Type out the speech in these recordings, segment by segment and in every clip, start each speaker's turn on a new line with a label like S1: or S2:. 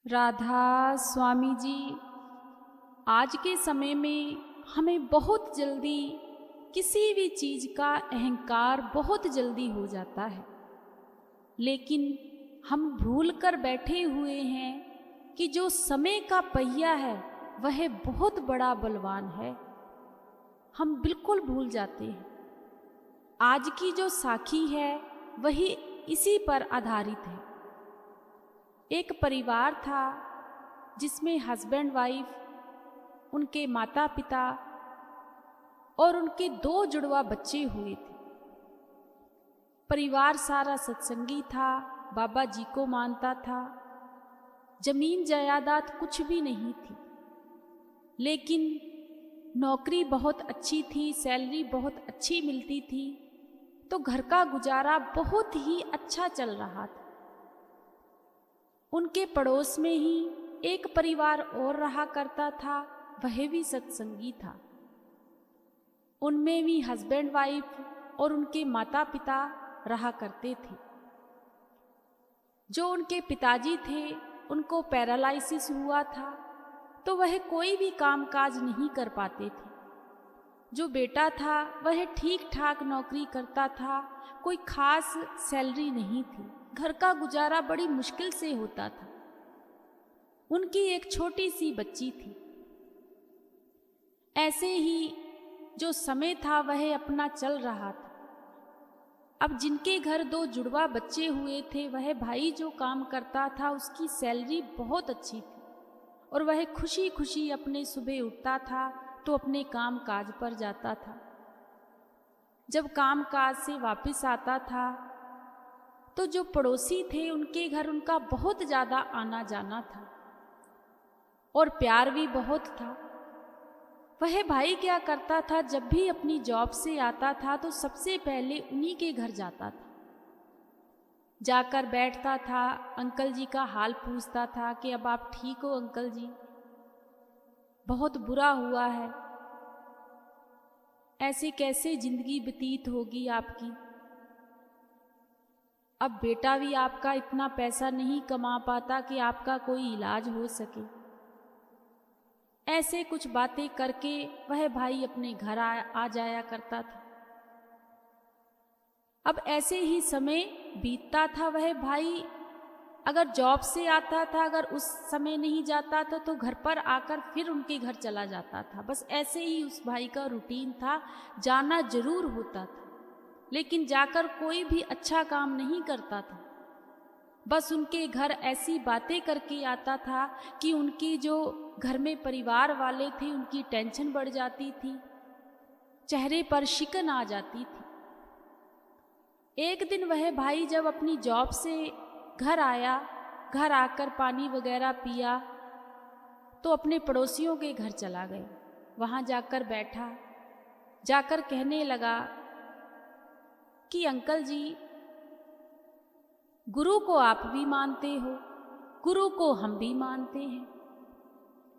S1: राधा स्वामी जी, आज के समय में हमें बहुत जल्दी किसी भी चीज़ का अहंकार बहुत जल्दी हो जाता है, लेकिन हम भूल कर बैठे हुए हैं कि जो समय का पहिया है वह बहुत बड़ा बलवान है। हम बिल्कुल भूल जाते हैं। आज की जो साखी है वही इसी पर आधारित है। एक परिवार था जिसमें हस्बैंड वाइफ, उनके माता पिता और उनके 2 जुड़वा बच्चे हुए थे। परिवार सारा सत्संगी था, बाबा जी को मानता था। जमीन जायदाद कुछ भी नहीं थी, लेकिन नौकरी बहुत अच्छी थी, सैलरी बहुत अच्छी मिलती थी, तो घर का गुजारा बहुत ही अच्छा चल रहा था। उनके पड़ोस में ही एक परिवार और रहा करता था, वह भी सत्संगी था। उनमें भी हस्बैंड वाइफ और उनके माता पिता रहा करते थे। जो उनके पिताजी थे उनको पैरालिसिस हुआ था, तो वह कोई भी कामकाज नहीं कर पाते थे। जो बेटा था वह ठीक ठाक नौकरी करता था, कोई खास सैलरी नहीं थी, घर का गुजारा बड़ी मुश्किल से होता था। उनकी एक छोटी सी बच्ची थी। ऐसे ही जो समय था वह अपना चल रहा था। अब जिनके घर 2 जुड़वा बच्चे हुए थे, वह भाई जो काम करता था उसकी सैलरी बहुत अच्छी थी और वह खुशी खुशी अपने सुबह उठता था तो अपने काम काज पर जाता था। जब काम काज से वापस आता था तो जो पड़ोसी थे उनके घर उनका बहुत ज़्यादा आना जाना था और प्यार भी बहुत था। वह भाई क्या करता था, जब भी अपनी जॉब से आता था तो सबसे पहले उन्हीं के घर जाता था। जाकर बैठता था, अंकल जी का हाल पूछता था कि अब आप ठीक हो अंकल जी, बहुत बुरा हुआ है, ऐसे कैसे जिंदगी व्यतीत होगी आपकी। अब बेटा भी आपका इतना पैसा नहीं कमा पाता कि आपका कोई इलाज हो सके। ऐसे कुछ बातें करके वह भाई अपने घर आ जाया करता था। अब ऐसे ही समय बीतता था। वह भाई अगर जॉब से आता था, अगर उस समय नहीं जाता था तो घर पर आकर फिर उनके घर चला जाता था। बस ऐसे ही उस भाई का रूटीन था। जाना जरूर होता था, लेकिन जाकर कोई भी अच्छा काम नहीं करता था। बस उनके घर ऐसी बातें करके आता था कि उनके जो घर में परिवार वाले थे उनकी टेंशन बढ़ जाती थी, चेहरे पर शिकन आ जाती थी। एक दिन वह भाई जब अपनी जॉब से घर आया, घर आकर पानी वगैरह पिया तो अपने पड़ोसियों के घर चला गया। वहाँ जाकर बैठा, जाकर कहने लगा कि अंकल जी, गुरु को आप भी मानते हो, गुरु को हम भी मानते हैं।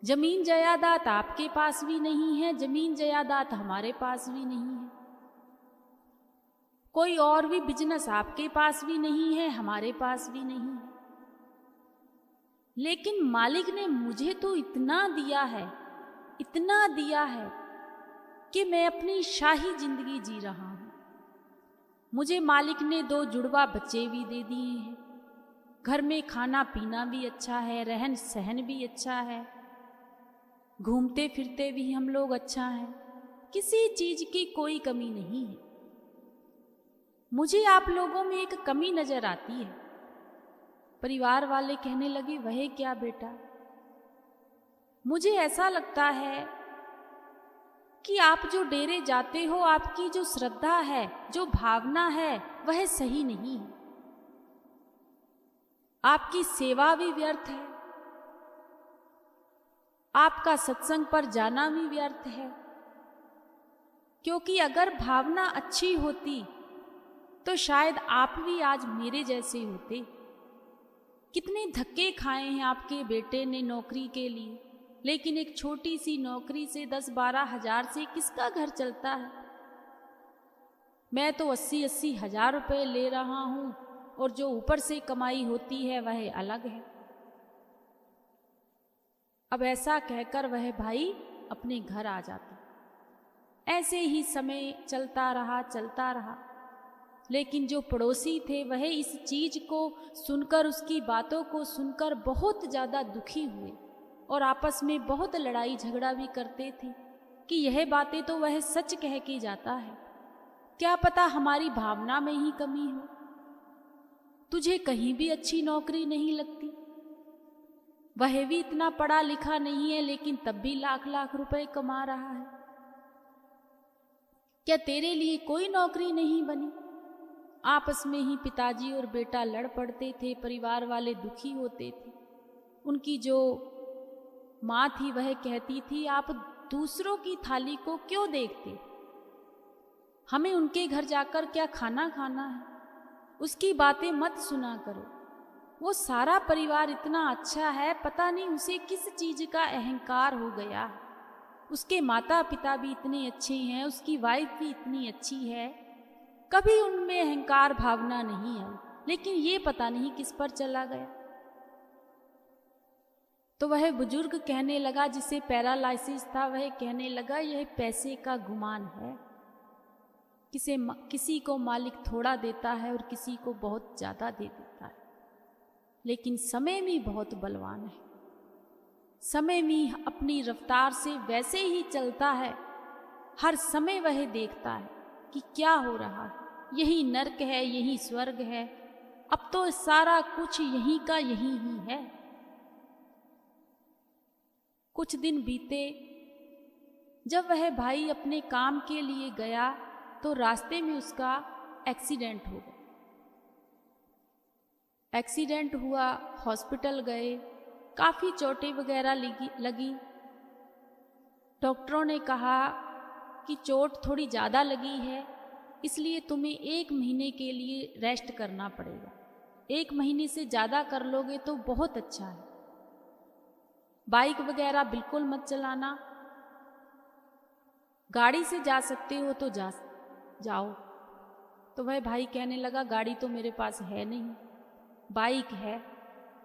S1: जमीन जायदाद आपके पास भी नहीं है, जमीन जायदाद हमारे पास भी नहीं है। कोई और भी बिजनेस आपके पास भी नहीं है, हमारे पास भी नहीं है। लेकिन मालिक ने मुझे तो इतना दिया है, इतना दिया है कि मैं अपनी शाही जिंदगी जी रहा हूं। मुझे मालिक ने 2 जुड़वा बच्चे भी दे दिए हैं, घर में खाना पीना भी अच्छा है, रहन सहन भी अच्छा है, घूमते फिरते भी हम लोग अच्छा हैं, किसी चीज की कोई कमी नहीं है। मुझे आप लोगों में एक कमी नजर आती है। परिवार वाले कहने लगे, वह क्या बेटा? मुझे ऐसा लगता है कि आप जो डेरे जाते हो, आपकी जो श्रद्धा है, जो भावना है, वह सही नहीं है। आपकी सेवा भी व्यर्थ है, आपका सत्संग पर जाना भी व्यर्थ है। क्योंकि अगर भावना अच्छी होती तो शायद आप भी आज मेरे जैसे होते। कितने धक्के खाए हैं आपके बेटे ने नौकरी के लिए, लेकिन एक छोटी सी नौकरी से 10-12 हजार से किसका घर चलता है? मैं तो 80-80 हजार रुपये ले रहा हूं और जो ऊपर से कमाई होती है वह अलग है। अब ऐसा कहकर वह भाई अपने घर आ जाता। ऐसे ही समय चलता रहा, लेकिन जो पड़ोसी थे वह इस चीज को सुनकर, उसकी बातों को सुनकर बहुत ज़्यादा दुखी हुए और आपस में बहुत लड़ाई झगड़ा भी करते थे कि यह बातें तो वह सच कह के जाता है, क्या पता हमारी भावना में ही कमी हो। तुझे कहीं भी अच्छी नौकरी नहीं लगती, वह भी इतना पढ़ा लिखा नहीं है लेकिन तब भी लाख लाख रुपए कमा रहा है। क्या तेरे लिए कोई नौकरी नहीं बनी? आपस में ही पिताजी और बेटा लड़ पड़ते थे, परिवार वाले दुखी होते थे। उनकी जो माँ थी वह कहती थी, आप दूसरों की थाली को क्यों देखते, हमें उनके घर जाकर क्या खाना खाना है, उसकी बातें मत सुना करो, वो सारा परिवार इतना अच्छा है, पता नहीं उसे किस चीज का अहंकार हो गया है। उसके माता पिता भी इतने अच्छे हैं, उसकी वाइफ भी इतनी अच्छी है, कभी उनमें अहंकार भावना नहीं आई, लेकिन ये पता नहीं किस पर चला गया। तो वह बुजुर्ग कहने लगा, जिसे पैरालाइसिस था, वह कहने लगा यह पैसे का गुमान है। किसी को मालिक थोड़ा देता है और किसी को बहुत ज़्यादा दे देता है, लेकिन समय भी बहुत बलवान है। समय भी अपनी रफ्तार से वैसे ही चलता है, हर समय वह देखता है कि क्या हो रहा है, यही नरक है, यही स्वर्ग है, अब तो सारा कुछ यहीं का यहीं ही है। कुछ दिन बीते, जब वह भाई अपने काम के लिए गया तो रास्ते में उसका एक्सीडेंट हो गया। एक्सीडेंट हुआ, हॉस्पिटल गए, काफ़ी चोटें वगैरह लगी। डॉक्टरों ने कहा कि चोट थोड़ी ज़्यादा लगी है, इसलिए तुम्हें 1 महीने के लिए रेस्ट करना पड़ेगा। 1 महीने से ज़्यादा कर लोगे तो बहुत अच्छा है। बाइक वगैरह बिल्कुल मत चलाना, गाड़ी से जा सकते हो तो जाओ। तो वह भाई कहने लगा, गाड़ी तो मेरे पास है नहीं, बाइक है।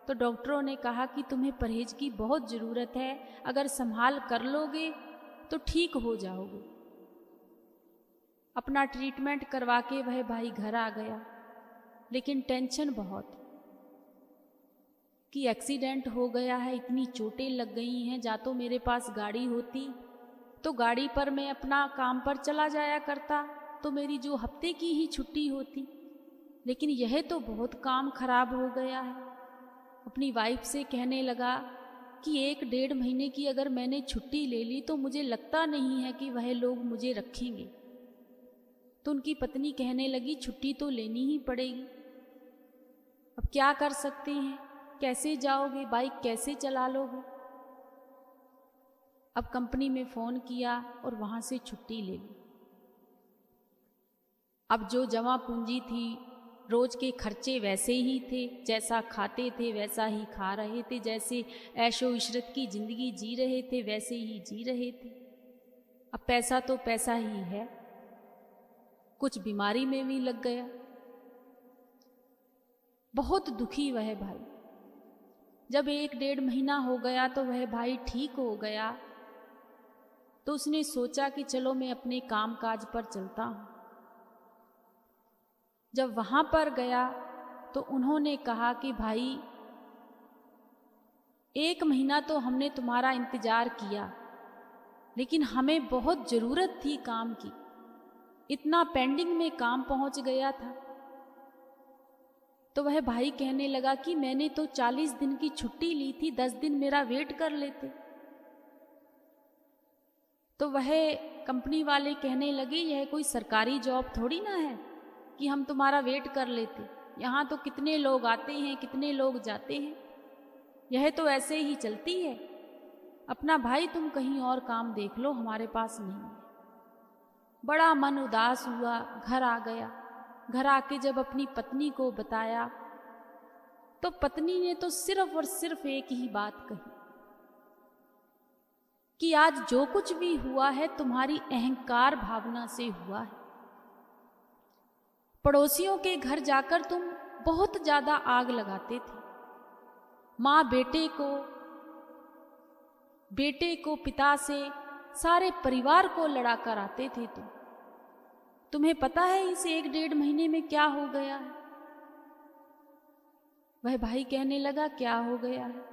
S1: तो डॉक्टरों ने कहा कि तुम्हें परहेज की बहुत ज़रूरत है, अगर संभाल कर लोगे तो ठीक हो जाओगे। अपना ट्रीटमेंट करवा के वह भाई घर आ गया, लेकिन टेंशन बहुत कि एक्सीडेंट हो गया है, इतनी चोटें लग गई हैं। जा तो मेरे पास गाड़ी होती तो गाड़ी पर मैं अपना काम पर चला जाया करता, तो मेरी जो हफ्ते की ही छुट्टी होती, लेकिन यह तो बहुत काम खराब हो गया है। अपनी वाइफ से कहने लगा कि 1-1.5 महीने की अगर मैंने छुट्टी ले ली तो मुझे लगता नहीं है कि वह लोग मुझे रखेंगे। तो उनकी पत्नी कहने लगी, छुट्टी तो लेनी ही पड़ेगी, अब क्या कर सकते हैं, कैसे जाओगे, बाइक कैसे चला लोगे। अब कंपनी में फ़ोन किया और वहाँ से छुट्टी ले ली। अब जो जमा पूंजी थी, रोज के खर्चे वैसे ही थे, जैसा खाते थे वैसा ही खा रहे थे, जैसे ऐशो इशरत की ज़िंदगी जी रहे थे वैसे ही जी रहे थे। अब पैसा तो पैसा ही है, कुछ बीमारी में भी लग गया। बहुत दुखी वह भाई। जब 1-1.5 महीना हो गया तो वह भाई ठीक हो गया, तो उसने सोचा कि चलो मैं अपने काम काज पर चलता हूँ। जब वहाँ पर गया तो उन्होंने कहा कि भाई 1 महीना तो हमने तुम्हारा इंतज़ार किया, लेकिन हमें बहुत ज़रूरत थी काम की, इतना पेंडिंग में काम पहुँच गया था। तो वह भाई कहने लगा कि मैंने तो 40 दिन की छुट्टी ली थी, 10 दिन मेरा वेट कर लेते। तो वह कंपनी वाले कहने लगे, यह कोई सरकारी जॉब थोड़ी ना है कि हम तुम्हारा वेट कर लेते, यहाँ तो कितने लोग आते हैं, कितने लोग जाते हैं, यह तो ऐसे ही चलती है। अपना भाई तुम कहीं और काम देख लो, हमारे पास नहीं है। बड़ा मन उदास हुआ, घर आ गया। घर आके जब अपनी पत्नी को बताया तो पत्नी ने तो सिर्फ और सिर्फ एक ही बात कही कि आज जो कुछ भी हुआ है तुम्हारी अहंकार भावना से हुआ है। पड़ोसियों के घर जाकर तुम बहुत ज्यादा आग लगाते थे, माँ बेटे को बेटे को, पिता से, सारे परिवार को लड़ा कर आते थे तुम। तुम्हें पता है इस 1-1.5 महीने में क्या हो गया है? वह भाई कहने लगा, क्या हो गया है?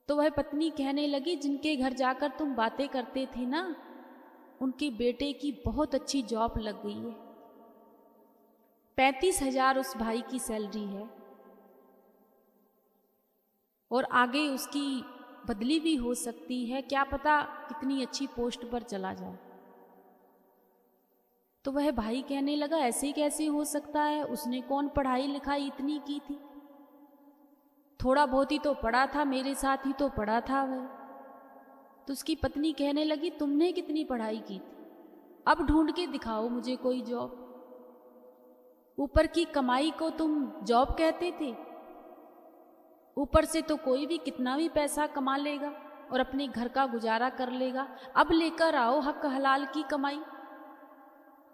S1: तो वह पत्नी कहने लगी, जिनके घर जाकर तुम बातें करते थे ना, उनके बेटे की बहुत अच्छी जॉब लग गई है। 35,000 उस भाई की सैलरी है और आगे उसकी बदली भी हो सकती है, क्या पता कितनी अच्छी पोस्ट पर चला जाए। तो वह भाई कहने लगा, ऐसे कैसे हो सकता है? उसने कौन पढ़ाई लिखाई इतनी की थी? थोड़ा बहुत ही तो पढ़ा था, मेरे साथ ही तो पढ़ा था वह। तो उसकी पत्नी कहने लगी, तुमने कितनी पढ़ाई की थी? अब ढूंढ के दिखाओ मुझे कोई जॉब। ऊपर की कमाई को तुम जॉब कहते थे? ऊपर से तो कोई भी कितना भी पैसा कमा लेगा और अपने घर का गुजारा कर लेगा। अब लेकर आओ हक हलाल की कमाई।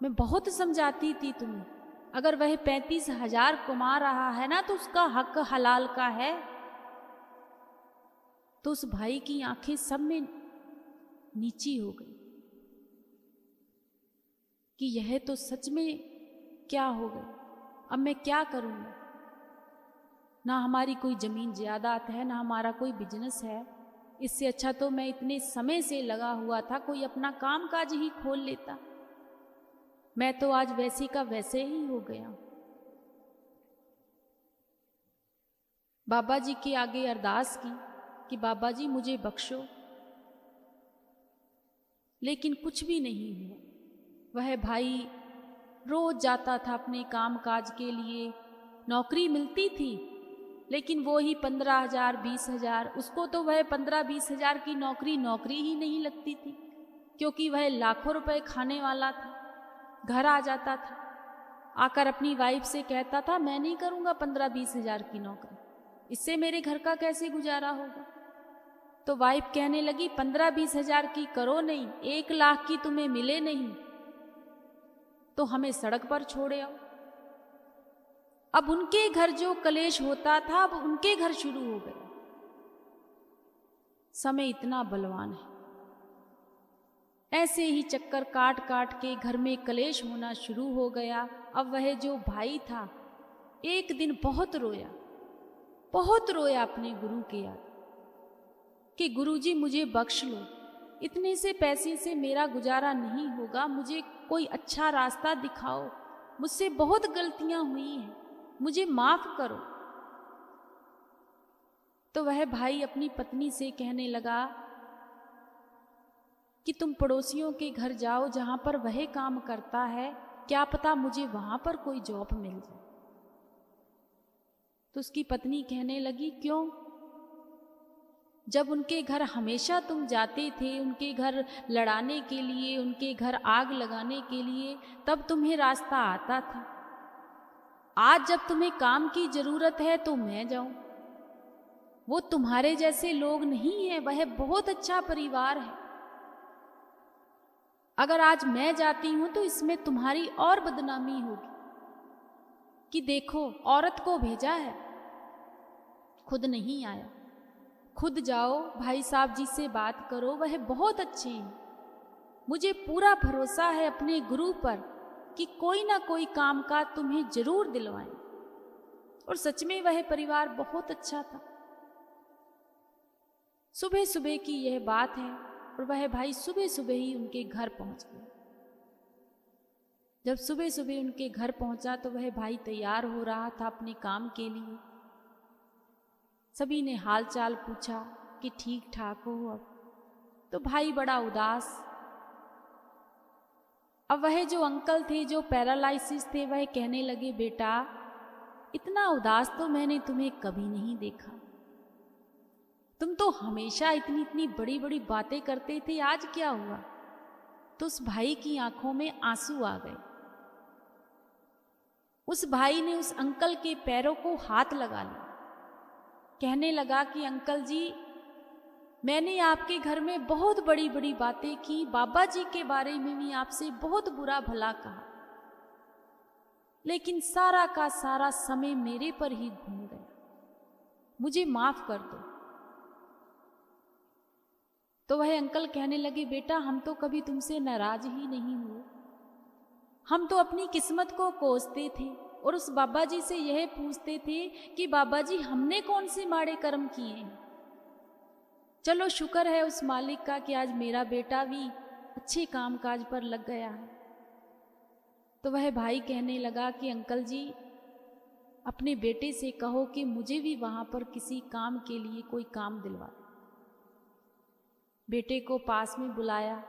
S1: मैं बहुत समझाती थी तुम्हें, अगर वह 35,000 कमा रहा है ना तो उसका हक हलाल का है। तो उस भाई की आंखें सब में नीची हो गई कि यह तो सच में क्या हो गया, अब मैं क्या करूँगा? ना हमारी कोई ज़मीन जायदाद है, ना हमारा कोई बिजनेस है। इससे अच्छा तो मैं इतने समय से लगा हुआ था, कोई अपना काम काज ही खोल लेता। मैं तो आज वैसे का वैसे ही हो गया। बाबा जी के आगे अरदास की कि बाबा जी मुझे बख्शो, लेकिन कुछ भी नहीं हुआ। वह भाई रोज जाता था अपने काम काज के लिए, नौकरी मिलती थी लेकिन वो ही 15,000 20,000। उसको तो वह 15-20 हजार की नौकरी ही नहीं लगती थी, क्योंकि वह लाखों रुपए खाने वाला था। घर आ जाता था, आकर अपनी वाइफ से कहता था, मैं नहीं करूँगा 15-20 हजार की नौकरी, इससे मेरे घर का कैसे गुजारा होगा? तो वाइफ कहने लगी, 15-20 हजार की करो नहीं, 1 लाख की तुम्हें मिले नहीं तो हमें सड़क पर छोड़े आओ। अब उनके घर जो कलेश होता था, अब उनके घर शुरू हो गया। समय इतना बलवान है, ऐसे ही चक्कर काट काट के घर में कलेश होना शुरू हो गया। अब वह जो भाई था, एक दिन बहुत रोया अपने गुरु के याद कि गुरुजी मुझे बख्श लो, इतने से पैसे से मेरा गुजारा नहीं होगा, मुझे कोई अच्छा रास्ता दिखाओ, मुझसे बहुत गलतियां हुई हैं, मुझे माफ करो। तो वह भाई अपनी पत्नी से कहने लगा कि तुम पड़ोसियों के घर जाओ जहां पर वह काम करता है, क्या पता मुझे वहां पर कोई जॉब मिल जाए। तो उसकी पत्नी कहने लगी, क्यों? जब उनके घर हमेशा तुम जाते थे, उनके घर लड़ाने के लिए, उनके घर आग लगाने के लिए, तब तुम्हें रास्ता आता था। आज जब तुम्हें काम की जरूरत है तो मैं जाऊं? वो तुम्हारे जैसे लोग नहीं है, वह बहुत अच्छा परिवार है। अगर आज मैं जाती हूं तो इसमें तुम्हारी और बदनामी होगी कि देखो औरत को भेजा है, खुद नहीं आया। खुद जाओ, भाई साहब जी से बात करो, वह बहुत अच्छे हैं। मुझे पूरा भरोसा है अपने गुरु पर कि कोई ना कोई काम का तुम्हें जरूर दिलवाएं। और सच में वह परिवार बहुत अच्छा था। सुबह सुबह की यह बात है और वह भाई सुबह सुबह ही उनके घर पहुंच गया। जब सुबह सुबह उनके घर पहुंचा तो वह भाई तैयार हो रहा था अपने काम के लिए। सभी ने हाल चाल पूछा कि ठीक ठाक हो अब? तो भाई बड़ा उदास। अब वह जो अंकल थे जो पैरालाइसिस थे, वह कहने लगे, बेटा इतना उदास तो मैंने तुम्हें कभी नहीं देखा, तुम तो हमेशा इतनी इतनी बड़ी बड़ी बातें करते थे, आज क्या हुआ? तो उस भाई की आंखों में आंसू आ गए। उस भाई ने उस अंकल के पैरों को हाथ लगा लिया, कहने लगा कि अंकल जी, मैंने आपके घर में बहुत बड़ी बड़ी बातें की, बाबा जी के बारे में भी आपसे बहुत बुरा भला कहा, लेकिन सारा का सारा समय मेरे पर ही घूम गया, मुझे माफ कर दो। तो वह अंकल कहने लगे, बेटा हम तो कभी तुमसे नाराज ही नहीं हुए, हम तो अपनी किस्मत को कोसते थे और उस बाबा जी से यह पूछते थे कि बाबा जी हमने कौन से माड़े कर्म किए हैं। चलो शुक्र है उस मालिक का कि आज मेरा बेटा भी अच्छे काम काज पर लग गया है। तो वह भाई कहने लगा कि अंकल जी अपने बेटे से कहो कि मुझे भी वहां पर किसी काम के लिए कोई काम दिलवा। बेटे को पास में बुलाया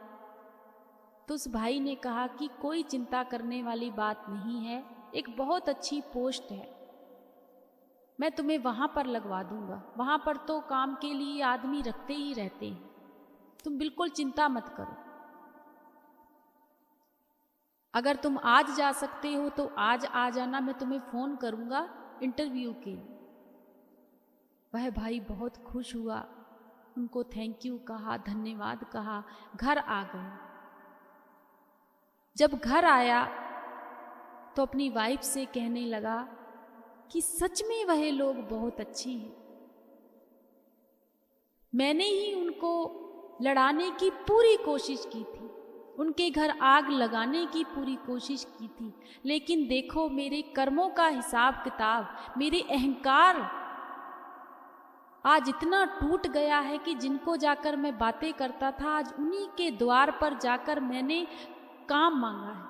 S1: तो उस भाई ने कहा कि कोई चिंता करने वाली बात नहीं है, एक बहुत अच्छी पोस्ट है, मैं तुम्हें वहां पर लगवा दूंगा, वहां पर तो काम के लिए आदमी रखते ही रहते हैं, तुम बिल्कुल चिंता मत करो। अगर तुम आज जा सकते हो तो आज आ जाना, मैं तुम्हें फोन करूंगा इंटरव्यू के लिए। वह भाई बहुत खुश हुआ, उनको थैंक यू कहा, धन्यवाद कहा, घर आ गए। जब घर आया तो अपनी वाइफ से कहने लगा कि सच में वह लोग बहुत अच्छे हैं, मैंने ही उनको लड़ाने की पूरी कोशिश की थी, उनके घर आग लगाने की पूरी कोशिश की थी, लेकिन देखो मेरे कर्मों का हिसाब किताब, मेरे अहंकार आज इतना टूट गया है कि जिनको जाकर मैं बातें करता था आज उन्हीं के द्वार पर जाकर मैंने काम मांगा है।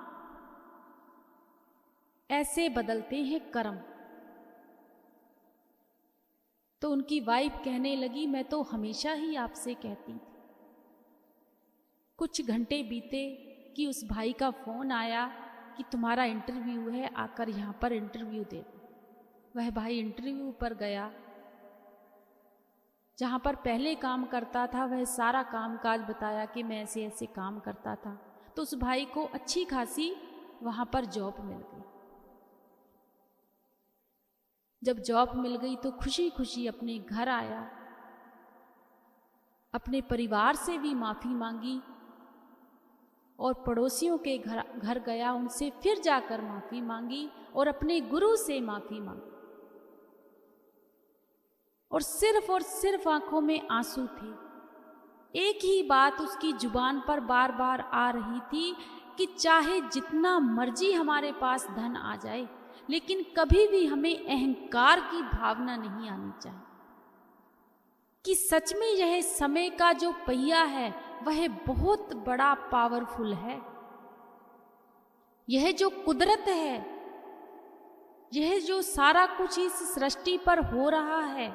S1: ऐसे बदलते हैं कर्म। तो उनकी वाइफ कहने लगी, मैं तो हमेशा ही आपसे कहती थी। कुछ घंटे बीते कि उस भाई का फोन आया कि तुम्हारा इंटरव्यू है, आकर यहां पर इंटरव्यू दे दो। वह भाई इंटरव्यू पर गया, जहां पर पहले काम करता था वह सारा काम काज बताया कि मैं ऐसे ऐसे काम करता था। तो उस भाई को अच्छी खासी वहां पर जॉब मिल गई। जब जॉब मिल गई तो खुशी खुशी अपने घर आया, अपने परिवार से भी माफी मांगी और पड़ोसियों के घर गया, उनसे फिर जाकर माफी मांगी और अपने गुरु से माफी मांगी। और सिर्फ आंखों में आंसू थे। एक ही बात उसकी जुबान पर बार बार आ रही थी कि चाहे जितना मर्जी हमारे पास धन आ जाए, लेकिन कभी भी हमें अहंकार की भावना नहीं आनी चाहिए। कि सच में यह समय का जो पहिया है वह बहुत बड़ा पावरफुल है। यह जो कुदरत है, यह जो सारा कुछ इस सृष्टि पर हो रहा है,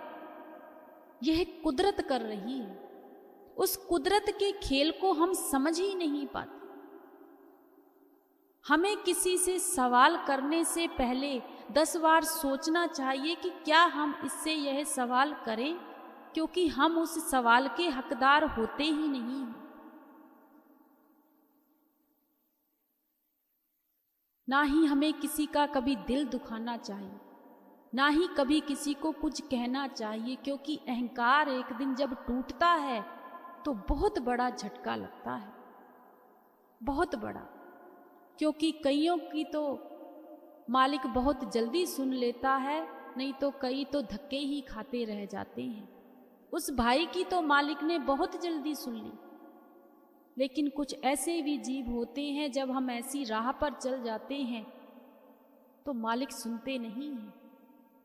S1: यह कुदरत कर रही है। उस कुदरत के खेल को हम समझ ही नहीं पाते। हमें किसी से सवाल करने से पहले 10 बार सोचना चाहिए कि क्या हम इससे यह सवाल करें, क्योंकि हम उस सवाल के हकदार होते ही नहीं हैं। ना ही हमें किसी का कभी दिल दुखाना चाहिए, ना ही कभी किसी को कुछ कहना चाहिए, क्योंकि अहंकार एक दिन जब टूटता है तो बहुत बड़ा झटका लगता है, बहुत बड़ा। क्योंकि कईयों की तो मालिक बहुत जल्दी सुन लेता है, नहीं तो कई तो धक्के ही खाते रह जाते हैं। उस भाई की तो मालिक ने बहुत जल्दी सुन ली, लेकिन कुछ ऐसे भी जीव होते हैं जब हम ऐसी राह पर चल जाते हैं तो मालिक सुनते नहीं हैं,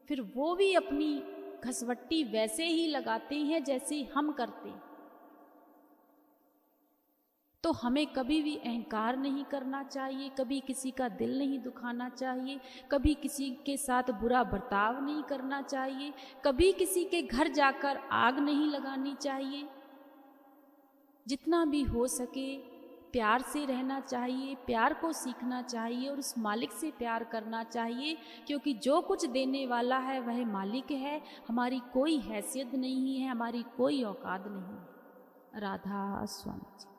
S1: फिर वो भी अपनी घसवट्टी वैसे ही लगाते हैं जैसे हम करते हैं। तो हमें कभी भी अहंकार नहीं करना चाहिए, कभी किसी का दिल नहीं दुखाना चाहिए, कभी किसी के साथ बुरा बर्ताव नहीं करना चाहिए, कभी किसी के घर जाकर आग नहीं लगानी चाहिए। जितना भी हो सके प्यार से रहना चाहिए, प्यार को सीखना चाहिए और उस मालिक से प्यार करना चाहिए, क्योंकि जो कुछ देने वाला है वह मालिक है। हमारी कोई हैसियत नहीं है, हमारी कोई औकात नहीं। राधा स्वामी।